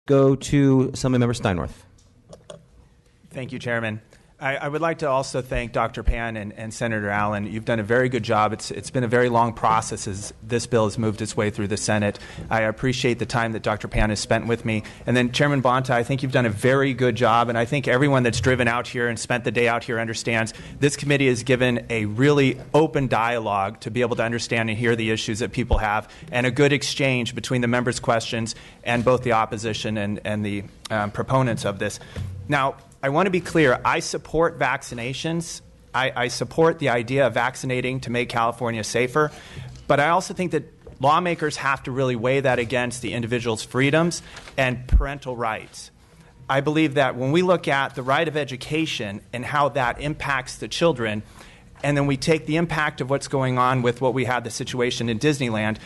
go to Assemblymember Steinworth. Thank you, Chairman. I would like to also thank Dr. Pan and Senator Allen. You've done a very good job. It's been a very long process as this bill has moved its way through the Senate. I appreciate the time that Dr. Pan has spent with me. And then Chairman Bonta, I think you've done a very good job, and I think everyone that's driven out here and spent the day out here understands this committee has given a really open dialogue to be able to understand and hear the issues that people have, and a good exchange between the members' questions and both the opposition and the proponents of this. Now, I want to be clear. I support vaccinations. I support the idea of vaccinating to make California safer. But I also think that lawmakers have to really weigh that against the individual's freedoms and parental rights. I believe that when we look at the right of education and how that impacts the children, and then we take the impact of what's going on with what we had the situation in Disneyland,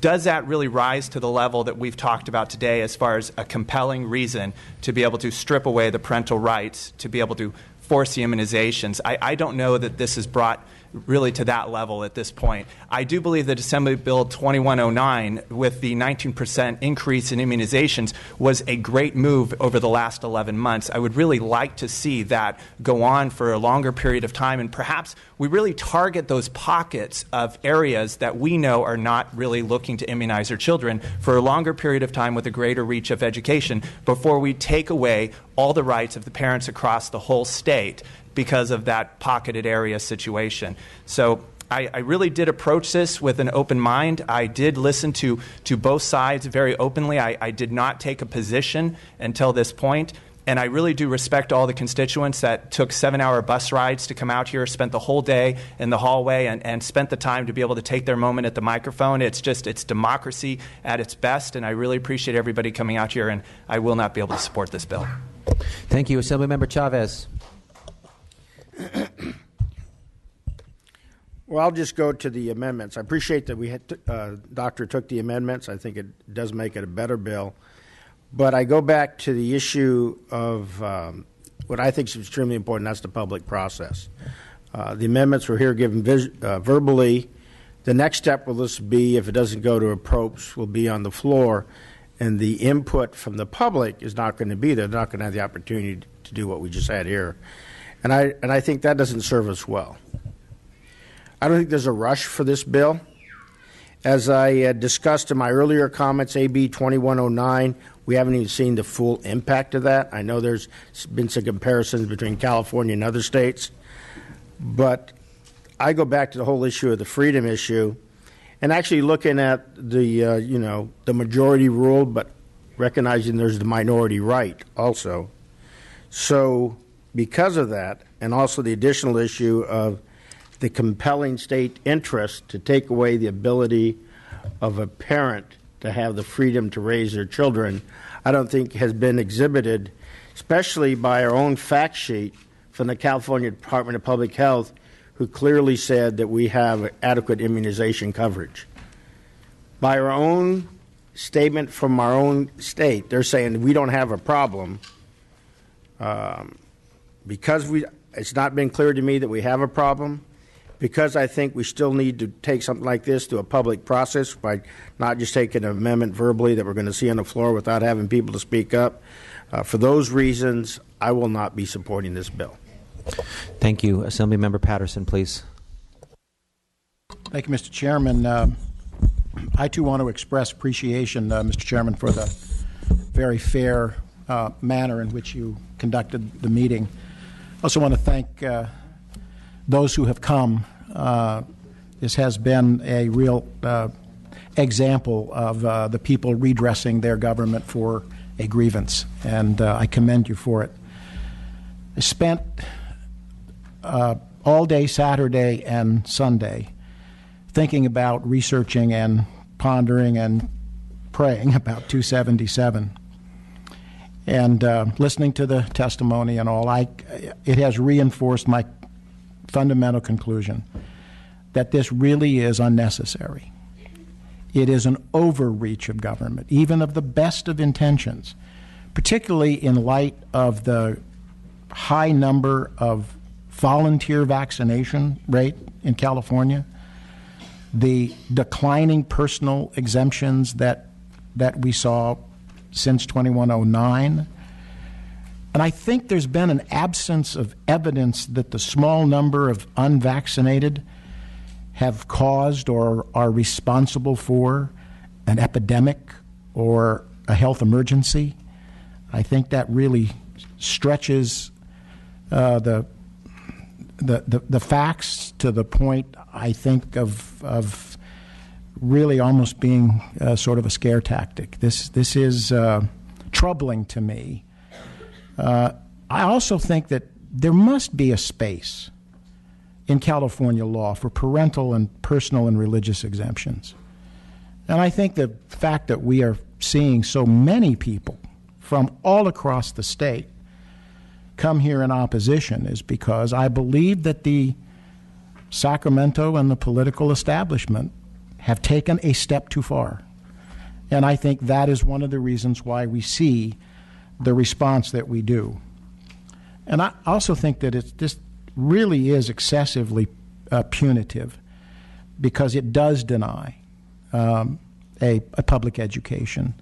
does that really rise to the level that we've talked about today as far as a compelling reason to be able to strip away the parental rights, to be able to force the immunizations? I don't know that this is brought really to that level at this point. I do believe that Assembly Bill 2109, with the 19% increase in immunizations, was a great move over the last 11 months. I would really like to see that go on for a longer period of time, and perhaps we really target those pockets of areas that we know are not really looking to immunize their children for a longer period of time with a greater reach of education before we take away all the rights of the parents across the whole state because of that pocketed area situation. So I really did approach this with an open mind. I did listen to both sides very openly. I did not take a position until this point. And I really do respect all the constituents that took 7-hour bus rides to come out here, spent the whole day in the hallway, and spent the time to be able to take their moment at the microphone. It's democracy at its best, and I really appreciate everybody coming out here, and I will not be able to support this bill. Thank you. Assemblymember Chavez. Well, I'll just go to the amendments. I appreciate that Doctor took the amendments. I think it does make it a better bill. But I go back to the issue of what I think is extremely important. That's the public process. The amendments were here given verbally. The next step will just be, if it doesn't go to approach, will be on the floor. And the input from the public is not going to be there. They're not going to have the opportunity to do what we just had here. And I think that doesn't serve us well. I don't think there's a rush for this bill. As I discussed in my earlier comments, AB 2109, we haven't even seen the full impact of that. I know there's been some comparisons between California and other states. But I go back to the whole issue of the freedom issue and actually looking at the majority rule, but recognizing there's the minority right also. So because of that, and also the additional issue of the compelling state interest to take away the ability of a parent to have the freedom to raise their children, I don't think has been exhibited, especially by our own fact sheet from the California Department of Public Health, who clearly said that we have adequate immunization coverage. By our own statement from our own state, they're saying we don't have a problem. Because it's not been clear to me that we have a problem, because I think we still need to take something like this to a public process by not just taking an amendment verbally that we're going to see on the floor without having people to speak up. For those reasons, I will not be supporting this bill. Thank you. Assemblymember Patterson, please. Thank you, Mr. Chairman. I, too, want to express appreciation, Mr. Chairman, for the very fair manner in which you conducted the meeting. I also want to thank those who have come. This has been a real example of the people redressing their government for a grievance, and I commend you for it. I spent all day Saturday and Sunday thinking about researching and pondering and praying about 277. And listening to the testimony and all, it has reinforced my fundamental conclusion that this really is unnecessary. It is an overreach of government, even of the best of intentions, particularly in light of the high number of volunteer vaccination rate in California, the declining personal exemptions that we saw since 2109. And I think there's been an absence of evidence that the small number of unvaccinated have caused or are responsible for an epidemic or a health emergency. I think that really stretches the facts to the point, I think, of really almost being sort of a scare tactic. This is troubling to me. I also think that there must be a space in California law for parental and personal and religious exemptions. And I think the fact that we are seeing so many people from all across the state come here in opposition is because I believe that the Sacramento and the political establishment have taken a step too far. And I think that is one of the reasons why we see the response that we do. And I also think that this really is excessively punitive because it does deny a public education,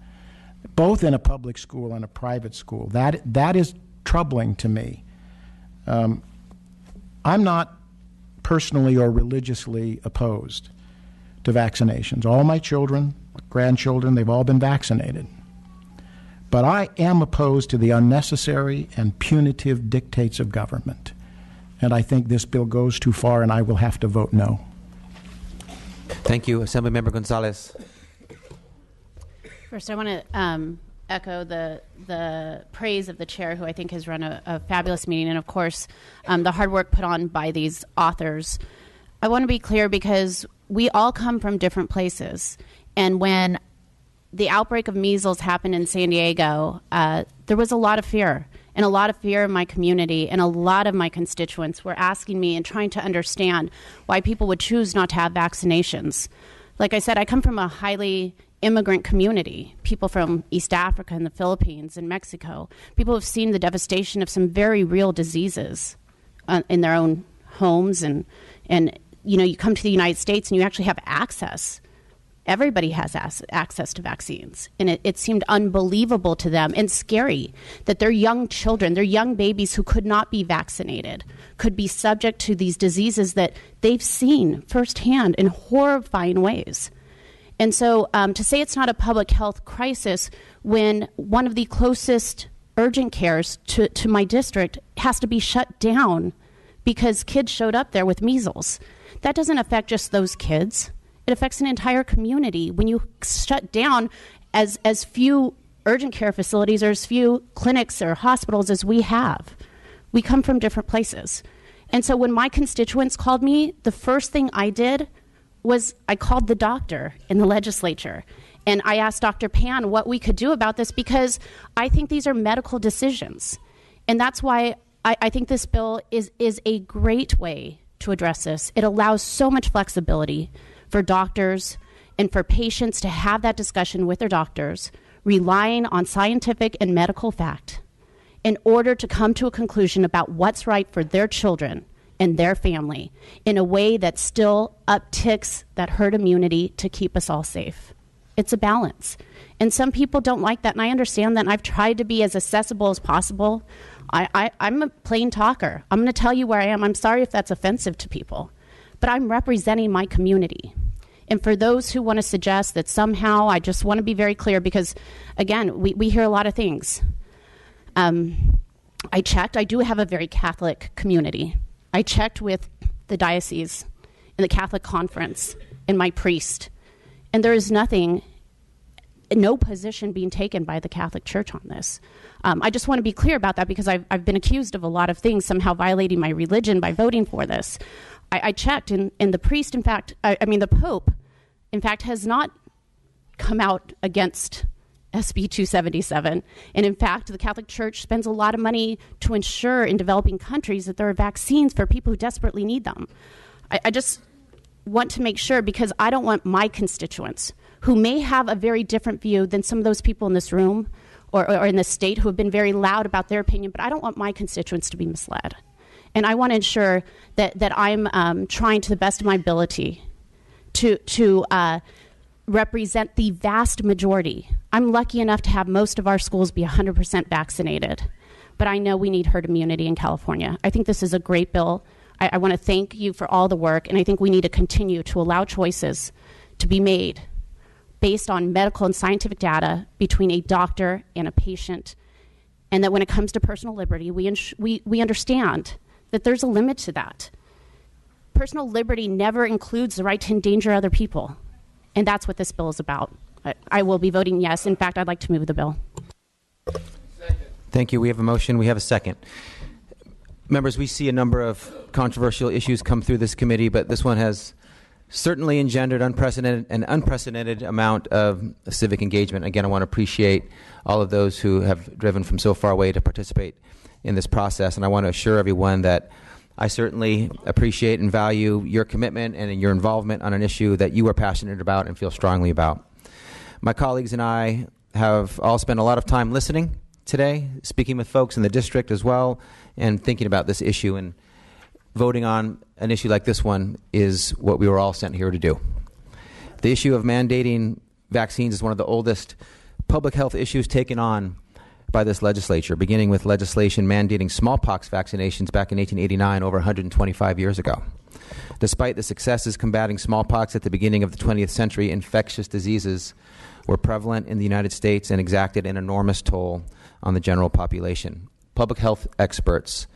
both in a public school and a private school. That is troubling to me. I'm not personally or religiously opposed to vaccinations. All my children, grandchildren, they've all been vaccinated. But I am opposed to the unnecessary and punitive dictates of government. And I think this bill goes too far, and I will have to vote no. Thank you. Assemblymember Gonzalez. First, I want to echo the praise of the chair, who I think has run a fabulous meeting, and of course, the hard work put on by these authors. I want to be clear because we all come from different places, and when the outbreak of measles happened in San Diego, there was a lot of fear, and a lot of fear in my community, and a lot of my constituents were asking me and trying to understand why people would choose not to have vaccinations. Like I said, I come from a highly immigrant community, people from East Africa and the Philippines and Mexico. People have seen the devastation of some very real diseases in their own homes, and you know, you come to the United States and you actually have access. Everybody has access to vaccines, and it seemed unbelievable to them and scary that their young children, their young babies who could not be vaccinated, could be subject to these diseases that they've seen firsthand in horrifying ways. And so to say it's not a public health crisis when one of the closest urgent cares to my district has to be shut down because kids showed up there with measles, that doesn't affect just those kids. It affects an entire community when you shut down as few urgent care facilities or as few clinics or hospitals as we have. We come from different places. And so when my constituents called me, the first thing I did was I called the doctor in the legislature. And I asked Dr. Pan what we could do about this because I think these are medical decisions. And that's why I think this bill is a great way to address this. It allows so much flexibility for doctors and for patients to have that discussion with their doctors, relying on scientific and medical fact in order to come to a conclusion about what's right for their children and their family in a way that still upticks that herd immunity to keep us all safe. It's a balance. And some people don't like that, and I understand that, and I've tried to be as accessible as possible. I'm a plain talker. I'm going to tell you where I am. I'm sorry if that's offensive to people, but I'm representing my community. And for those who want to suggest that somehow, I just want to be very clear because, again, we hear a lot of things. I checked. I do have a very Catholic community. I checked with the diocese and the Catholic conference and my priest, and there is no position being taken by the Catholic Church on this. I just want to be clear about that because I've been accused of a lot of things, somehow violating my religion by voting for this. I checked, and the priest, in fact, the Pope, in fact, has not come out against SB 277. And in fact, the Catholic Church spends a lot of money to ensure in developing countries that there are vaccines for people who desperately need them. I just want to make sure, because I don't want my constituents, who may have a very different view than some of those people in this room or in the state who have been very loud about their opinion, but I don't want my constituents to be misled. And I want to ensure that I'm trying to the best of my ability to represent the vast majority. I'm lucky enough to have most of our schools be 100% vaccinated, but I know we need herd immunity in California. I think this is a great bill. I want to thank you for all the work, and I think we need to continue to allow choices to be made based on medical and scientific data between a doctor and a patient, and that when it comes to personal liberty, we understand that there's a limit to that. Personal liberty never includes the right to endanger other people, and that's what this bill is about. I will be voting yes. In fact, I'd like to move the bill. Thank you. We have a motion. We have a second. Members, we see a number of controversial issues come through this committee, but this one has certainly engendered an unprecedented amount of civic engagement. Again, I want to appreciate all of those who have driven from so far away to participate in this process, and I want to assure everyone that I certainly appreciate and value your commitment and your involvement on an issue that you are passionate about and feel strongly about. My colleagues and I have all spent a lot of time listening today, speaking with folks in the district as well, and thinking about this issue. And voting on an issue like this one is what we were all sent here to do. The issue of mandating vaccines is one of the oldest public health issues taken on by this legislature, beginning with legislation mandating smallpox vaccinations back in 1889, over 125 years ago. Despite the successes combating smallpox at the beginning of the 20th century, infectious diseases were prevalent in the United States and exacted an enormous toll on the general population. Public health experts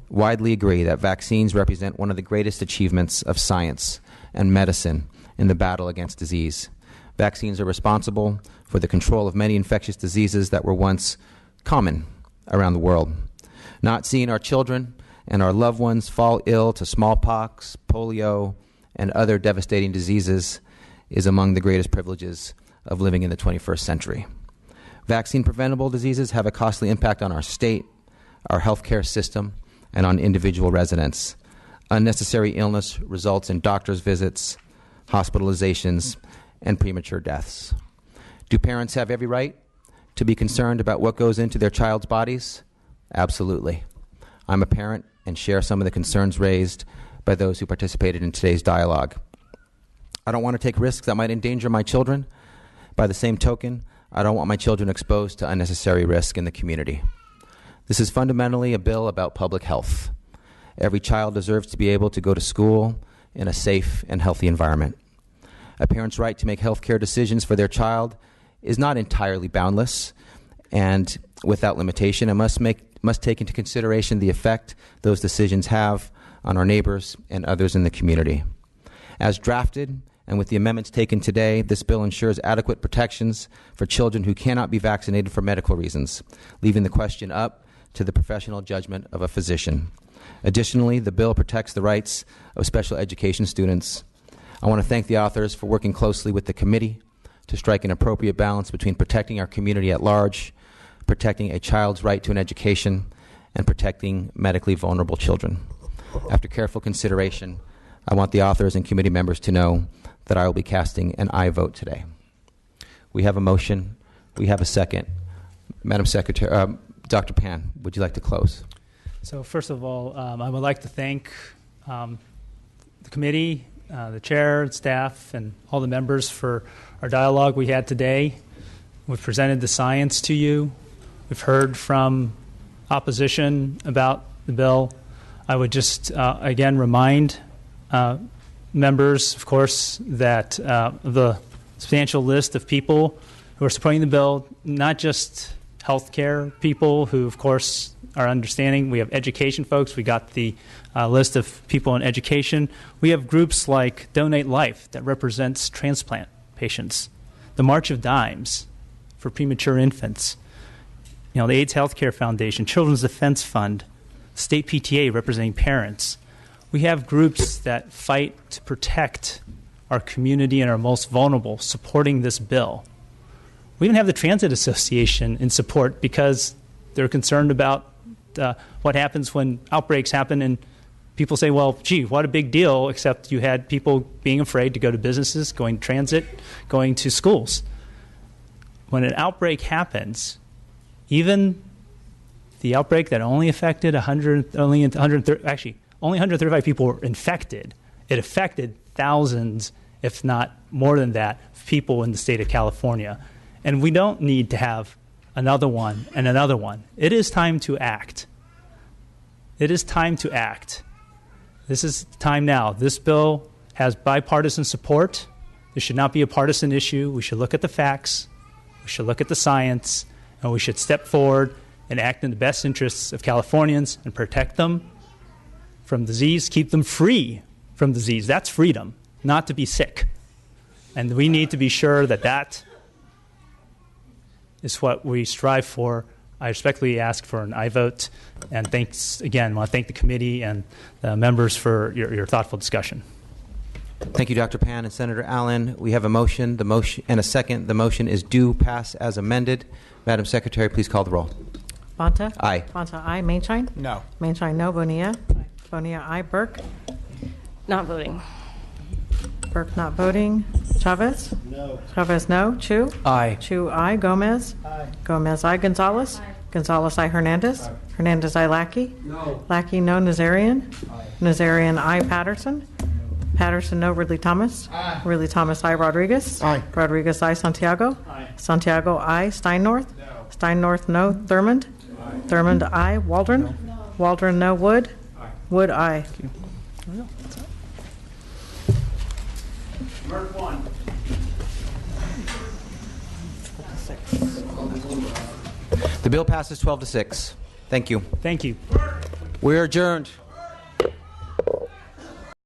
widely agree that vaccines represent one of the greatest achievements of science and medicine in the battle against disease. Vaccines are responsible for the control of many infectious diseases that were once common around the world. Not seeing our children and our loved ones fall ill to smallpox, polio, and other devastating diseases is among the greatest privileges of living in the 21st century. Vaccine-preventable diseases have a costly impact on our state, our healthcare system, and on individual residents. Unnecessary illness results in doctor's visits, hospitalizations, and premature deaths. Do parents have every right to be concerned about what goes into their child's bodies? Absolutely. I'm a parent and share some of the concerns raised by those who participated in today's dialogue. I don't want to take risks that might endanger my children. By the same token, I don't want my children exposed to unnecessary risk in the community. This is fundamentally a bill about public health. Every child deserves to be able to go to school in a safe and healthy environment. A parent's right to make healthcare decisions for their child is not entirely boundless and without limitation. It must take into consideration the effect those decisions have on our neighbors and others in the community. As drafted, and with the amendments taken today, this bill ensures adequate protections for children who cannot be vaccinated for medical reasons, leaving the question up to the professional judgment of a physician. Additionally, the bill protects the rights of special education students. I want to thank the authors for working closely with the committee to strike an appropriate balance between protecting our community at large, protecting a child's right to an education, and protecting medically vulnerable children. After careful consideration, I want the authors and committee members to know that I will be casting an aye vote today. We have a motion. We have a second. Madam Secretary, Dr. Pan, would you like to close? So first of all, I would like to thank the committee, the chair, staff, and all the members for our dialogue we had today. We've presented the science to you. We've heard from opposition about the bill. I would just, again, remind members, of course, that the substantial list of people who are supporting the bill, not just healthcare people who, of course, are understanding. We have education folks. We got the list of people in education. We have groups like Donate Life that represents transplant patients, the March of Dimes for premature infants, the AIDS Healthcare Foundation, Children's Defense Fund, State PTA representing parents. We have groups that fight to protect our community and our most vulnerable supporting this bill. We even have the Transit Association in support because they're concerned about what happens when outbreaks happen and people say, well, gee, what a big deal, except you had people being afraid to go to businesses, going to transit, going to schools. When an outbreak happens, even the outbreak that only affected 135 people were infected, it affected thousands, if not more than that, people in the state of California. And we don't need to have another one and another one. It is time to act. It is time to act. This is time now. This bill has bipartisan support. This should not be a partisan issue. We should look at the facts. We should look at the science. And we should step forward and act in the best interests of Californians and protect them from disease, keep them free from disease. That's freedom, not to be sick. And we need to be sure that that is what we strive for. I respectfully ask for an aye vote. And thanks again. I want to thank the committee and the members for your thoughtful discussion. Thank you, Dr. Pan and Senator Allen. We have a motion, and a second. The motion is due pass as amended. Madam Secretary, please call the roll. Bonta? Aye. Bonta, aye. Mainshine? No. Mainshine, no. Bonilla? Aye. Bonilla, aye. Burke? Not voting. Burke, not voting. Chavez? No. Chavez, no. Chu? Aye. Chu, aye. Gomez? Aye. Gomez, aye. Gonzalez? Aye. Gonzalez, aye. Hernandez? Aye. Hernandez, aye. Lackey? No. Lackey, no. Nazarian? Aye. Nazarian, aye. Patterson? Patterson, no. Ridley Thomas? Aye. Ridley Thomas, aye. Rodriguez? Aye. Rodriguez, aye. Santiago? Aye. Santiago, aye. Steinnorth? No. Steinnorth, no. Thurmond? Aye. Thurmond, aye. Waldron? No. Waldron, no. Wood? Aye. Wood, aye. Merck 1. The bill passes 12 to 6. Thank you. Thank you. We're adjourned.